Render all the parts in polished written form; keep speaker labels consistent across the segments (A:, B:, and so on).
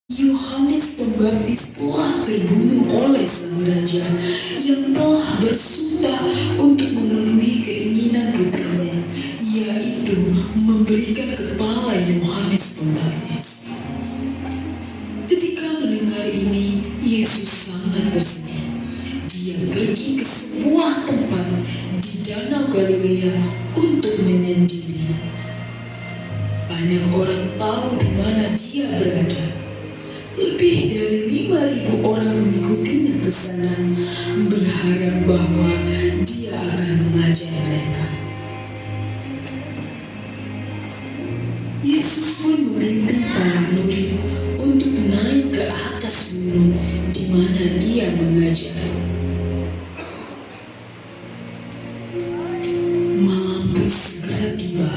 A: Yohanes Pembaptis telah terbunuh oleh sang raja yang telah bersumpah untuk memenuhi keinginan putrinya, yaitu memberikan kepala Yohanes Pembaptis. Ketika mendengar ini, Yesus sangat bersedih. Dia pergi ke sebuah tempat di Danau Galilea untuk menyendiri. Banyak orang tahu di mana dia berada. Lebih dari 5.000 orang mengikutinya ke sana, berharap bahwa dia akan mengajar mereka. Yesus pun memimpin para murid untuk naik ke atas gunung di mana dia mengajar. Malam pun segera tiba.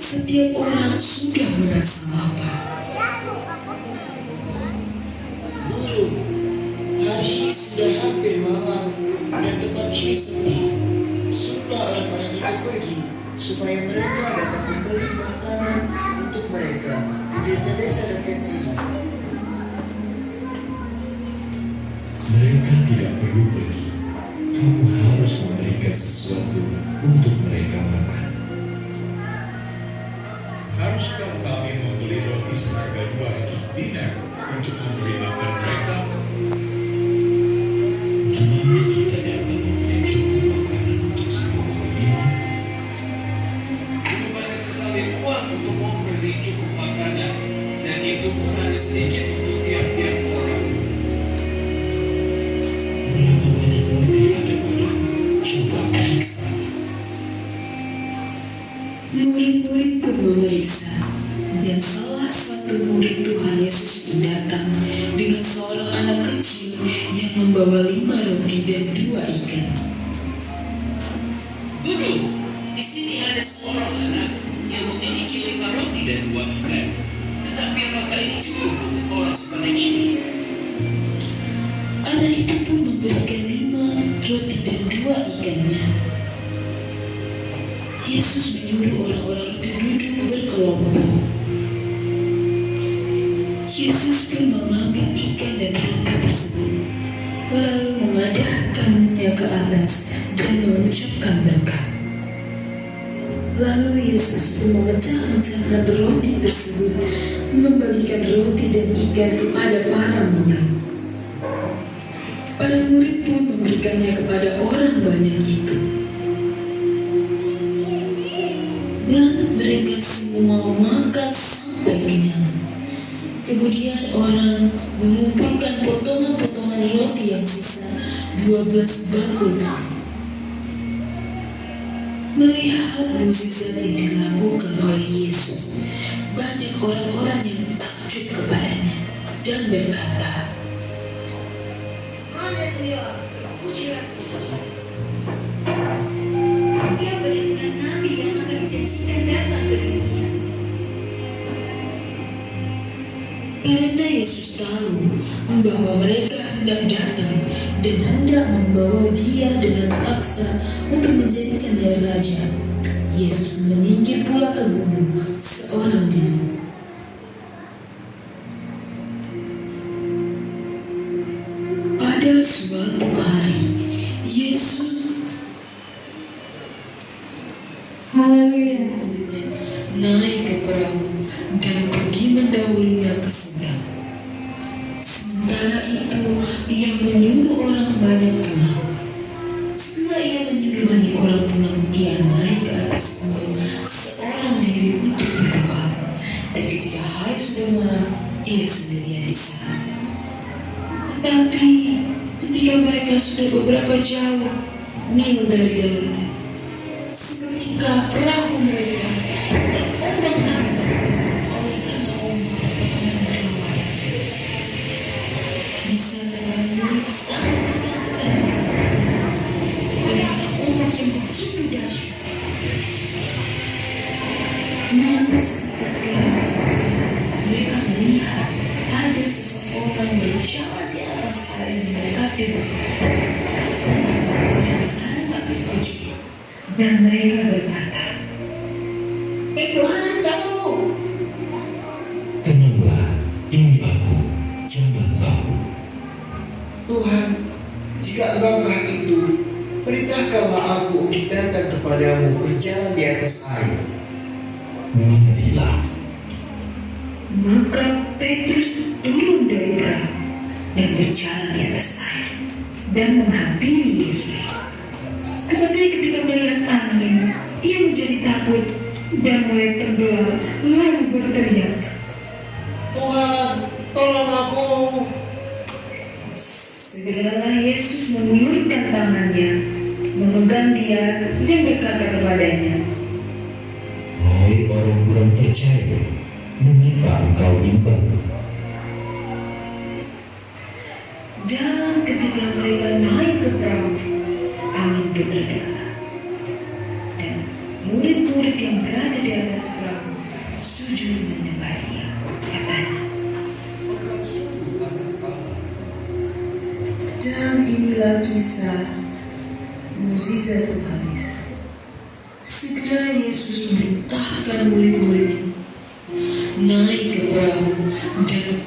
A: Setiap orang sudah merasa lapar.
B: Guru, hari ini sudah hampir malam dan tempat ini sepi. Suruhlah orang-orang itu pergi supaya mereka dapat membeli makanan untuk mereka di desa-desa dekat sini.
C: Mereka tidak perlu pergi. Kamu harus memberikan sesuatu untuk mereka makan.
D: Haruskah kami membeli roti seharga 200 dinar untuk memberi makan mereka?
C: Di mana kita dapat membeli cukup makanan untuk semua orang ini?
E: Ini banyak sekali uang untuk membeli cukup makanan, dan itu pun hanya sedikit untuk tiap-tiap orang.
C: Berapa banyak roti ada padamu? Coba periksa.
A: Murid-murid pun memeriksa, dan salah satu murid Tuhan Yesus pun datang dengan seorang anak kecil yang membawa 5 roti dan 2 ikan.
E: Guru, di sini ada seorang anak yang memiliki 5 roti dan 2 ikan. Tetapi apakah ini cukup untuk orang sebanyak ini?
A: Anak itu pun memberikan 5 roti dan 2 ikannya. Yesus menyuruh orang-orang itu duduk berkelompok. Yesus pun mengambil ikan dan roti tersebut, lalu mengadahkannya ke atas dan mengucapkan berkat. Lalu Yesus pun memecah-mecahkan roti tersebut, membagikan roti dan ikan kepada para murid. Para murid pun memberikannya kepada orang banyak itu. Dan mereka semua makan sampai kenyang. Kemudian orang mengumpulkan potongan-potongan roti yang sisa 12 bakul. Melihat mukjizat yang dilakukan oleh Yesus, banyak orang-orang yang takjub kepadanya dan berkata,
B: Haleluya, pujilah Tuhan. Dia benar-benar nabi yang akan dijanjikan datang ke dunia.
A: karena Yesus tahu bahwa mereka hendak datang dan hendak membawa dia dengan paksa untuk menjadikannya raja. Yesus menyingkir pula ke gunung seorang diri. Pada suatu hari, Yesus naik ke perahu dan pergi mendahulinya ke seberang. Sementara itu, ia menyuruh orang banyak pulang. Setelah ia menyuruh banyak orang pulang, ia naik ke atas gunung seorang diri untuk berdoa. Dan ketika hari sudah malam, ia sendirian di sana. Tetapi ketika mereka sudah beberapa jauh mil dari daratan, seketika perahu mereka terombang-ambing oleh karena ombak yang berlawanan. Di sana para murid sangat ketakutan oleh karena ombak yang begitu dahsyat. Namun seketika mereka melihat ada seseorang berjalan di atas air mendekati mereka. Mereka sangat terkejut dan mereka berkata,
B: Tuhan tahu.
C: Tenanglah, ini aku. Jangan takut.
B: Tuhan, jika Engkaukah itu, perintahkanlah aku untuk datang kepadamu berjalan di atas air.
C: Marilah.
A: Maka Petrus turun dari perahu dan berjalan di atas air dan menghampiri Yesus. Tetapi ketika melihat angin, ia menjadi takut dan mulai tenggelam lalu berteriak,
B: Tuhan, tolong aku.
A: Segeralah Yesus mengulurkan tangannya, memegang dia dan berkata kepadanya,
C: Hai orang kurang percaya, mengapa engkau bimbang?
A: dan ketika mereka naik ke perahu, angin pun reda. Dan murid-murid yang berada di atas perahu sujud menyembah dia. Katanya, dan inilah kisah mukjizat Tuhan Yesus. Segera Yesus memerintahkan murid-muridnya naik ke perahu dan